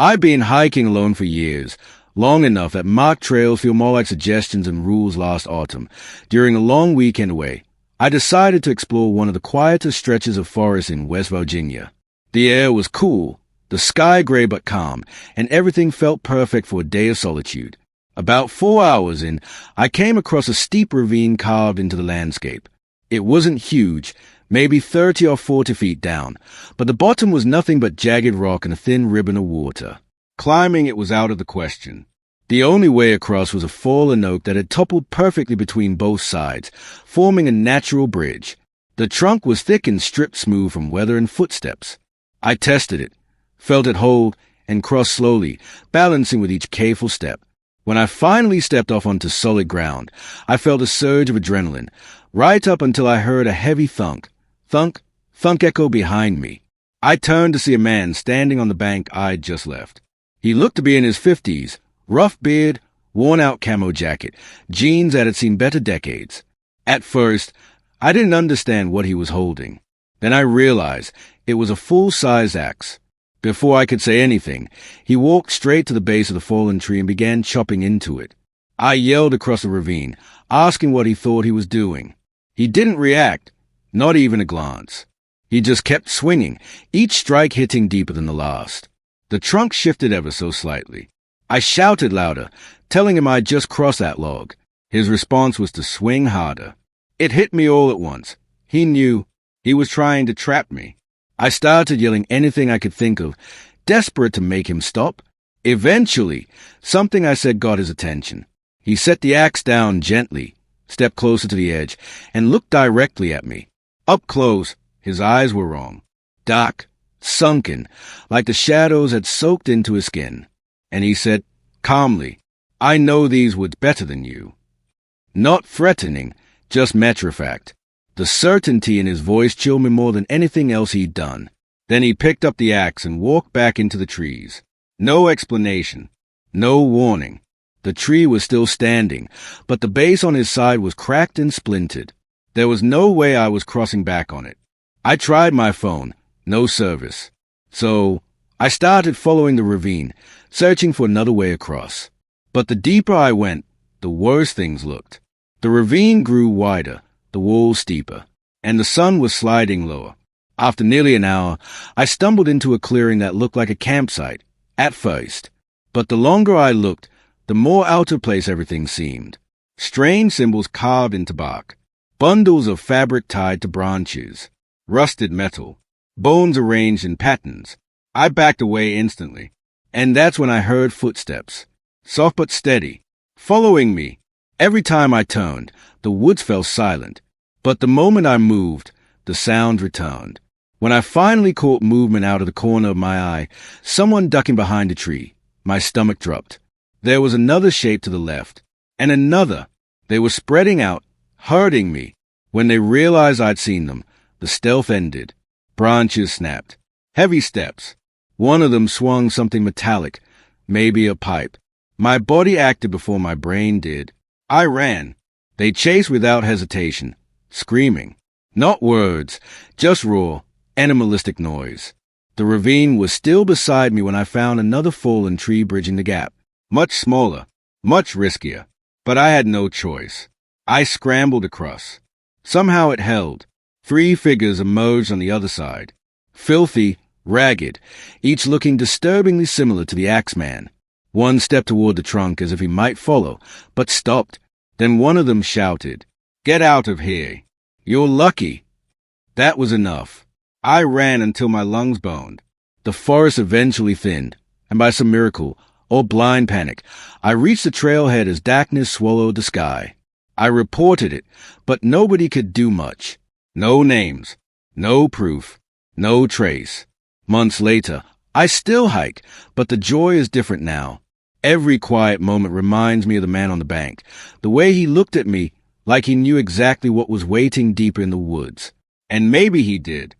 I've been hiking alone for years, long enough that marked trails feel more like suggestions and rules last autumn. During a long weekend away, I decided to explore one of the quieter stretches of forest in West Virginia. The air was cool, the sky gray but calm, and everything felt perfect for a day of solitude. About 4 hours in, I came across a steep ravine carved into the landscape. It wasn't huge, maybe 30 or 40 feet down, but the bottom was nothing but jagged rock and a thin ribbon of water. Climbing it was out of the question. The only way across was a fallen oak that had toppled perfectly between both sides, forming a natural bridge. The trunk was thick and stripped smooth from weather and footsteps. I tested it, felt it hold, and crossed slowly, balancing with each careful step. When I finally stepped off onto solid ground, I felt a surge of adrenaline, right up until I heard a heavy thunk, thunk, thunk echo behind me. I turned to see a man standing on the bank I'd just left. He looked to be in his 50s, rough beard, worn-out camo jacket, jeans that had seen better decades. At first, I didn't understand what he was holding. Then I realized it was a full-size axe. Before I could say anything, he walked straight to the base of the fallen tree and began chopping into it. I yelled across the ravine, asking what he thought he was doing. He didn't react, not even a glance. He just kept swinging, each strike hitting deeper than the last. The trunk shifted ever so slightly. I shouted louder, telling him I'd just crossed that log. His response was to swing harder. It hit me all at once. He knew. He was trying to trap me. I started yelling anything I could think of, desperate to make him stop. Eventually, something I said got his attention. He set the axe down gently, stepped closer to the edge, and looked directly at me. Up close, his eyes were wrong. Dark, sunken, like the shadows had soaked into his skin. And he said, calmly, "I know these woods better than you." Not threatening, just matter-of-fact. The certainty in his voice chilled me more than anything else he'd done. Then he picked up the axe and walked back into the trees. No explanation. No warning. The tree was still standing, but the base on his side was cracked and splintered. There was no way I was crossing back on it. I tried my phone. No service. So I started following the ravine, searching for another way across. But the deeper I went, the worse things looked. The ravine grew wider, the walls steeper, and the sun was sliding lower. After nearly an hour, I stumbled into a clearing that looked like a campsite, at first. But the longer I looked, the more out of place everything seemed. Strange symbols carved into bark, bundles of fabric tied to branches, rusted metal, bones arranged in patterns. I backed away instantly, and that's when I heard footsteps, soft but steady, following me. Every time I turned, the woods fell silent, but the moment I moved, the sound returned. When I finally caught movement out of the corner of my eye, someone ducking behind a tree, my stomach dropped. There was another shape to the left, and another. They were spreading out, hurting me. When they realized I'd seen them, the stealth ended. Branches snapped. Heavy steps. One of them swung something metallic, maybe a pipe. My body acted before my brain did. I ran. They chased without hesitation, screaming. Not words, just raw, animalistic noise. The ravine was still beside me when I found another fallen tree bridging the gap. Much smaller, much riskier, but I had no choice. I scrambled across. Somehow it held. 3 figures emerged on the other side. Filthy, ragged, each looking disturbingly similar to the Axeman. One stepped toward the trunk as if he might follow, but stopped. Then one of them shouted, "Get out of here. You're lucky." That was enough. I ran until my lungs boned. The forest eventually thinned, and by some miracle, or blind panic, I reached the trailhead as darkness swallowed the sky. I reported it, but nobody could do much. No names, no proof, no trace. Months later, I still hike, but the joy is different now. Every quiet moment reminds me of the man on the bank, the way he looked at me like he knew exactly what was waiting deeper in the woods. And maybe he did.